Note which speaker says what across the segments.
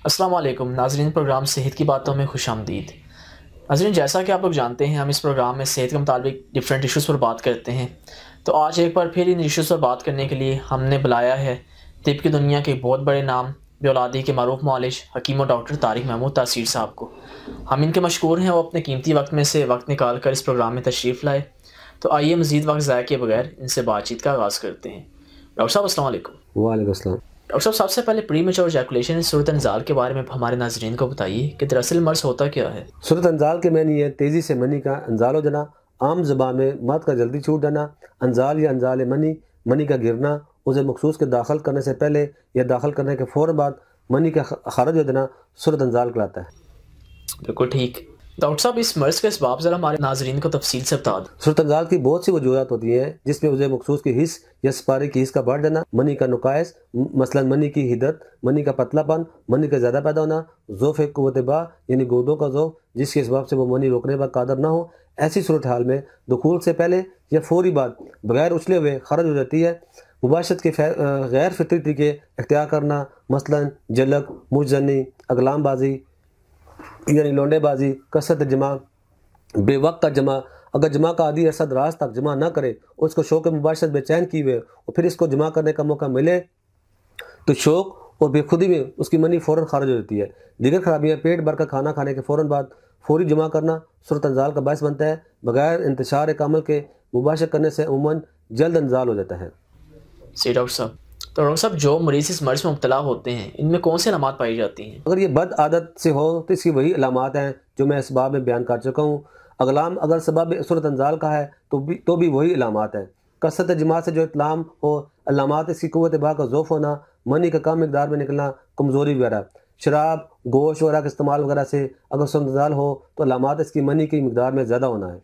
Speaker 1: अस्सलाम वालेकुम नाज़रीन, प्रोग्राम सेहत की बातों में खुशामदीद। नाज़रीन, जैसा कि आप लोग जानते हैं, हम इस प्रोग्राम में सेहत के मुताबिक डिफरेंट इश्यूज़ पर बात करते हैं। तो आज एक बार फिर इन इश्यूज़ पर बात करने के लिए हमने बुलाया है तिब की दुनिया के बहुत बड़े नाम बेऔलादी के मारूफ मालिज हकीम और डॉक्टर तारिक महमूद तासीर साहब को। हम इनके मशकूर हैं, वो अपने कीमती वक्त में से वक्त निकाल कर इस प्रोग्राम में तशरीफ़ लाए। तो आइए मज़ीद वक्त ज़ाया किए बगैर इनसे बातचीत का आगाज़ करते हैं। डॉक्टर साहब, अस्सलाम वालेकुम।
Speaker 2: वालेकुम अस्सलाम।
Speaker 1: डॉक्टर साहब, सबसे पहले प्रीमेच्योर इजैकुलेशन सूरत अंजाल के बारे में हमारे नाजरीन को बताइए कि दरअसल मर्ज होता क्या है।
Speaker 2: सूरत अंजाल के मैंने ये तेज़ी से मनी का अंजाल हो जाना, आम ज़बान में मर्द का जल्दी छूट जाना। अंजाल या अंजाल मनी, मनी का गिरना, उसे मखसूस के दाखिल करने से पहले या दाखिल करने के फ़ौरन बाद मनी का खारिज हो जाना सूरत अंजाल कहलाता है।
Speaker 1: बिल्कुल ठीक। डॉक्टर साहब, इस मर्ज के इसबाब ज़रा हमारे नाजरीन को तफसील से बता दो।
Speaker 2: सूरत अंजाल की बहुत सी वजूहत होती हैं, जिसमें उसे मखसूस की हिस्स या सपारे की हिस्स का बढ़ जाना, मनी का नुकाइस, मसलन मनी की हिदत, मनी का पतलापन, मनी का ज़्यादा पैदा होना, ज़ोफ़ कुव्वत बा यानी गोदों का ज़ोफ़ जिसके इसबाब से वो मनी रोकने पर कादर ना हो। ऐसी सूरत हाल में दुखूल से पहले या फौरी बाद बगैर उछले हुए खारिज हो जाती है। मुबाशरत के गैर फितरी तरीके इख्तियार करना, मसलन जलक, मुजनी, अगलामबाजी यानी लौंडेबाजी, कसरत जमा, बेवक्त का जमा। अगर जमा का आदि अरसा दराज तक जमा ना करे और उसको शौक मुबाशरत बेचैन की हुए और फिर इसको जमा करने का मौका मिले तो शौक और बेखुदी में उसकी मनी फ़ौरन खारिज हो जाती है। दीगर खराबियाँ पेट भर कर खाना खाने के फ़ौरन बाद फौरी जमा करना सूरत अंजाल का बायस बनता है। बगैर इंतशार कामल के मुबाशर करने से अमूमन जल्द अंजाल हो जाता है।
Speaker 1: सही डॉक्टर साहब। तो डॉक्टर साहब, जो मरीज इस मर्ज में मुब्तला होते हैं, इनमें कौन से अलामात पाई जाती हैं।
Speaker 2: अगर ये बद आदत से हो तो इसकी वही अलामात हैं जो मैं इसबाब में बयान कर चुका हूँ। अगलाम अगर सबब सूरत अंजाल का है तो भी वही अलामात है। कसरत जमात से जो इतलाम हो, अलामात इसकी क़ुव्वत बा का ज़ोफ़ होना, मनी का कम मकदार में निकलना, कमज़ोरी वगैरह। शराब, गोश्त वगैरह के इस्तेमाल वगैरह से अगर सूरत अंजाल हो तो अलामात इसकी मनी की मकदार में ज़्यादा होना है।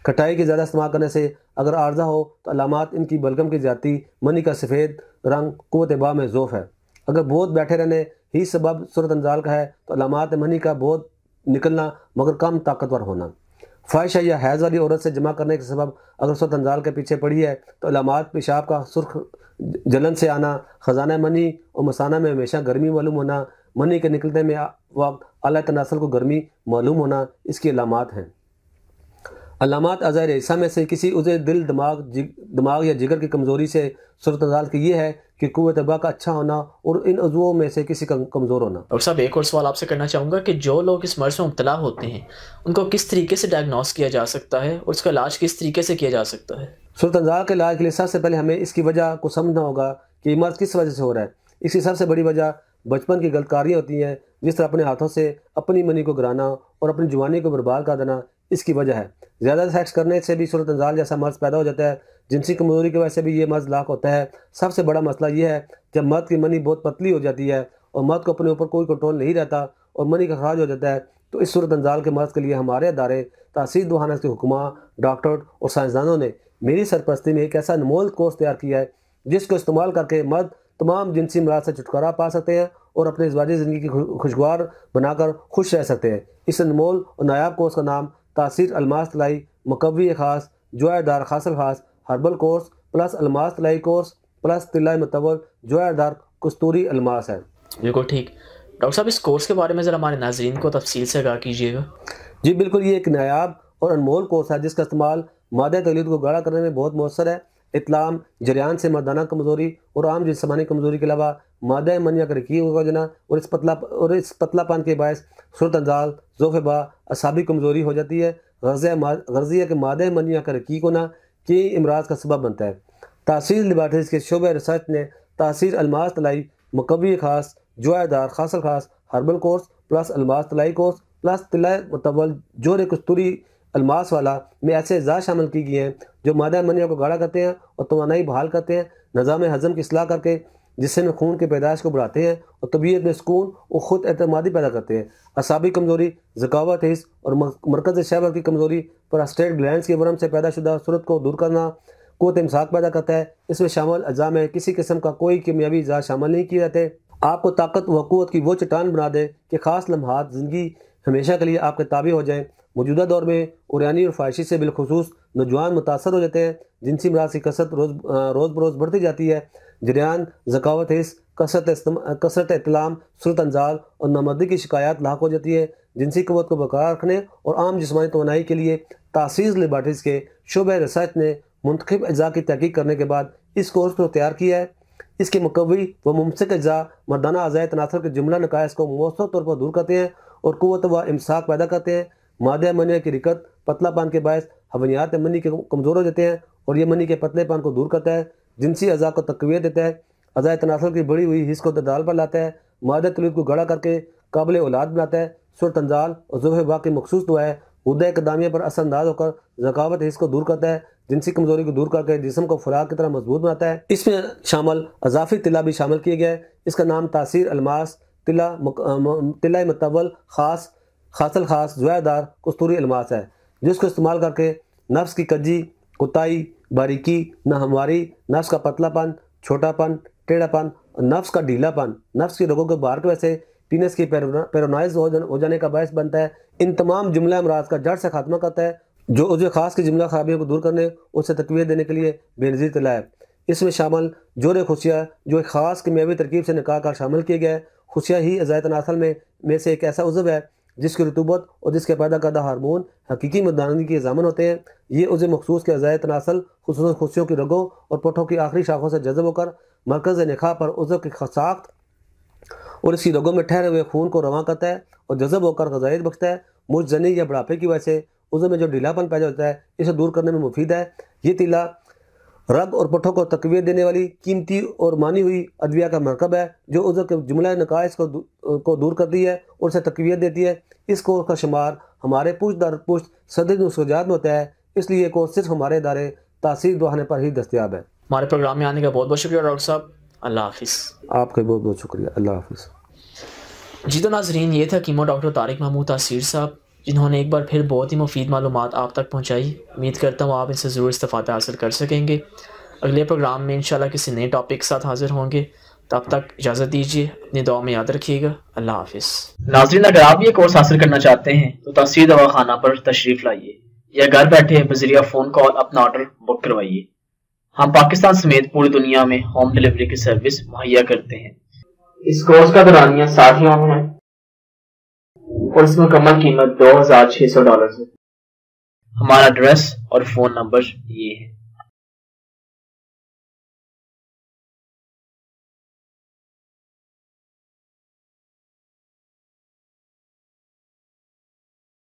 Speaker 2: खटाई के ज़्यादा इस्तेमाल करने से अगर आर्जा हो तो अलामात इनकी बलगम की ज़्यादती, मनी का सफ़ेद रंग, क़ुव्वत बा में ज़ोफ़ है। अगर बहुत बैठे रहने ही सबब सूरत अंजाल का है तो अलामात मनी का बहुत निकलना मगर कम ताकतवर होना। ख्वाहिश या हैज़ वाली औरत से जमा करने के सबब अगर सूरत अंजाल के पीछे पड़ी है तो अलामात पेशाब का सुर्ख जलन से आना, ख़जाना मनी और मसाना में हमेशा गर्मी मालूम होना, मनी के निकलने में वक्त आला तनासल को गर्मी मालूम होना इसकी अलामात हैं। अलामात अज़ाहिर हिस्सा में से किसी उसे दिल, दिमाग या जिगर की कमज़ोरी से सूरत अंजाल की ये है कि क़ुव्वत बा का अच्छा होना और इन अज़ुओं में से किसी का कमज़ोर होना।
Speaker 1: डॉक्टर साहब, एक और सवाल आपसे करना चाहूँगा कि जो लोग इस मर्ज में मुब्तला होते हैं, उनको किस तरीके से डायग्नोस किया जा सकता है और उसका इलाज किस तरीके से किया जा सकता है।
Speaker 2: सूरत अंजाल के इलाज के लिए सबसे पहले हमें इसकी वजह को समझना होगा कि ये मर्ज किस वजह से हो रहा है। इसकी सबसे बड़ी वजह बचपन की गलतकारियाँ होती हैं, जिस तरह अपने हाथों से अपनी मनी को गिराना और अपनी जवानी को बर्बाद कर देना इसकी वजह है। ज़्यादा सेक्स करने से भी सूरत अंजाल जैसा मर्ज पैदा हो जाता है। जिनसी कमजोरी की वजह से भी ये मर्ज लाक होता है। सबसे बड़ा मसला ये है जब मर्द की मनी बहुत पतली हो जाती है और मर्द को अपने ऊपर कोई कंट्रोल नहीं रहता और मनी का खराज हो जाता है, तो इस सूरत अंजाल के मर्ज के लिए हमारे अदारे तासीर दुहाना के हुक्मा, डॉक्टर और साइंसदानों ने मेरी सरपरस्ती में एक ऐसा अनमोल कोर्स तैयार किया है जिसको इस्तेमाल करके मर्द तमाम जिनसी अमराज से छुटकारा पा सकते हैं और अपने इज़वाजी ज़िंदगी की खुशगवार बनाकर खुश रह सकते हैं। इस अनमोल और नायाब कोर्स का नाम तासीर अलमास तलाई मुकव्वी ख़ास जोयादार हासिल ख़ास हर्बल कोर्स प्लस अलमास तलाई कोर्स प्लस तिल्ला मतवल जोयादार कस्तूरी अलमास है।
Speaker 1: बिल्कुल ठीक। डॉक्टर साहब, इस कोर्स के बारे में ज़रा हमारे नाजरीन को तफसील से आगाह कीजिएगा।
Speaker 2: जी बिल्कुल, ये एक नायाब और अनमोल कोर्स है जिसका इस्तेमाल मादा तौलीद को गाढ़ा करने में बहुत मौसर है। इतलाम, जरियान से मर्दाना कमज़ोरी और आम जिस्मानी कमज़ोरी के अलावा मादा मनिया का रकीब हो जाना और इस पतलापन के बायस सूरत अंजाल, ज़ोफ़बा, असाबी कमज़ोरी हो जाती है। गर्जिया के मादा मनिया का रकीब होना की इमराज का सबब बनता है। तासीर लेबार्ट्रीज़ के शोबे रिसर्च ने तासीर अलमास तलाई मुकव्वी ख़ास जोयादार हासिल ख़ास हर्बल कोर्स प्लस अलमास तलाई कोर्स प्लस तिल्ला मतवल जोर कस्तूरी अलमास वाला में ऐसे अज़ा शामिल की गई हैं जो मादा मनिया को गाढ़ा करते हैं और तवानाई बहाल करते हैं, निज़ाम हज़म की इस्लाह करके जिसम में खून की पैदाइश को बढ़ाते हैं और तबीयत में सुकून और ख़ुद एतमादी पैदा करते हैं। असाबी कमज़ोरी, ज़कावत हिस्स और मरकज़ शहवत की कमज़ोरी, प्रोस्टेट ग्लैंड्स के वर्म से पैदा शुदा सूरत को दूर करना, क़ुव्वत इमसाक पैदा करता है। इसमें शामिल अज़ा में किसी किस्म का कोई कीमियावी अज़ा शामिल नहीं किए जाते। आपको ताकत व क़ुव्वत की वो चट्टान बना दे कि ख़ास लम्हात ज़िंदगी हमेशा के लिए आपके ताबे हो जाएँ। मौजूदा दौर में उरियानी और ख्वाहिशी से बिलखुसूस नौजवान मुतासर हो जाते हैं। जिनसी अमराज की कसरत रोज़ बरोज़ बढ़ती जाती है। जरियान, ज़कावत हिस्स, कसरत इतलाम, सूरत अंजाल और नामर्दी की शिकायत लाक हो जाती है। जिनसी क़ुव्वत को बरकरार रखने और आम जिस्मानी तवानाई के लिए तासीस लेबार्ट्रीज़ के शोबे रिसर्च ने मुंतखब अज्जा की तहकीक करने के बाद इस कोर्स को तैयार किया है। इसके मुकव्वी व मुमसिक अज्जा मर्दाना अज़ाए तनासर के जुमला नकाइस को मौसर तौर पर दूर करते हैं और क़ुव्वत व इमसाक पैदा करते हैं। मादे मनिया की रिकत पतलापन के बायस हवनियात मनी के कमज़ोर हो जाते हैं और ये मनी के पतलेपन को दूर करता है। जिनसी अज़ा को तक़वियत देता है। अज़ाए तनासर की बड़ी हुई हिस्स को ददाल पर लाता है। मादे तलूद को गड़ा करके काबिल औलाद बनाता है। सूरत अंजाल और ज़ुफ़ बाक़ी मखसूस दुआ है हुद्दा कदामिया पर असरअंदाज होकर ज़कावत हिस्स को दूर करता है। जिनसी कमज़ोरी को दूर करके जिस्म को खुराक की तरह मजबूत बनाता है। इसमें शामिल अज़ाफ़ी तिला भी शामिल किया गया है। इसका नाम तासीर अलमास तिला मतवल खासल खास ज़ुआदार कस्तूरी अलमास है, जिसको इस्तेमाल करके नफ्स की कज्जी, कुताई, बारीकी, नाहमवारी, नफ्स का पतलापन, छोटापन, टेढ़ापन, नफ्स का ढीलापन, नफ्स की रगों के बाहर की वजह से पीनस की पैरानाइज हो जाने का बायस बनता है। इन तमाम जुमला अमराज का जड़ से खात्मा करता है, जो उज़्व खास की जुमला खराबियों को दूर करने उससे तक़वियत देने के लिए बेनज़ीर तिला है। इसमें शामिल जोर खुशिया जो एक ख़ास कीमियावी तरकीब से निकाह कर शामिल किया गया है। खुशिया ही अज़ाए तनासल में से एक ऐसा उज़्व है जिसकी रुतूबत और जिसके पैदा करदा हार्मोन हकीकी मर्दानगी के ज़ामन होते हैं। ये उज़्व मखसूस के अज़ाए तनासल खुसूसन खुशियों की रगों और पठों की आखिरी शाखों से जज़ब होकर मरकज़ निकाह पर उज़्व की साख्त और इसकी रगों में ठहरे हुए खून को रवां करता है और जज़ब होकर ग़ज़ाइयत बख्शता है। मुझ जनी या बुढ़ापे की वजह से उज़्व में जो ढीलापन पैदा होता है इसे दूर करने में मुफीद है। ये तिला रग और पठों को तक़वियत देने वाली कीमती और मानी हुई अद्विया का मरकब है, जो उज़्व के जुमला नकाइस को दूर करती है और उसे तक़वियत देती है। इस कोर्स का शुमार हमारे पुश्त दर पुश्त सदर नुस्ख़ात में होता है, इसलिए ये कोर्स सिर्फ हमारे इदारे तासीर दुआने पर ही दस्तियाब है।
Speaker 1: हमारे प्रोग्राम में आने का बहुत बहुत शुक्रिया डॉक्टर साहब। अल्लाह हाफ़िज़।
Speaker 2: आपका बहुत बहुत शुक्रिया। अल्लाह हाफ़िज़।
Speaker 1: जी तो नाज़रीन, ये था कीमो डॉक्टर तारिक महमूद तासीर साहब, जिन्होंने एक बार फिर बहुत ही मुफीद मालूमात आप तक पहुँचाई। उम्मीद करता हूँ आप इनसे ज़रूर इस्तिफ़ादा हासिल कर सकेंगे। अगले प्रोग्राम में इंशाल्लाह किसी नए टॉपिक के साथ हाज़िर होंगे। तब तक इजाज़त दीजिए, अपनी दुआ में याद रखिएगा। अल्लाह हाफ़िज़। नाज़रीन, अगर आप ये कोर्स हासिल करना चाहते हैं तो तासीर दवाखाना पर तशरीफ़ लाइए या घर बैठे बज़रिया फ़ोन कॉल अपना ऑर्डर बुक करवाइए। हम पाकिस्तान समेत पूरी दुनिया में होम डिलीवरी की सर्विस मुहैया करते हैं। इस कोर्स का दौरानिया 60 यौम है और इसमें मुकम्मल कीमत $2600 है। हमारा एड्रेस और फ़ोन नंबर ये है।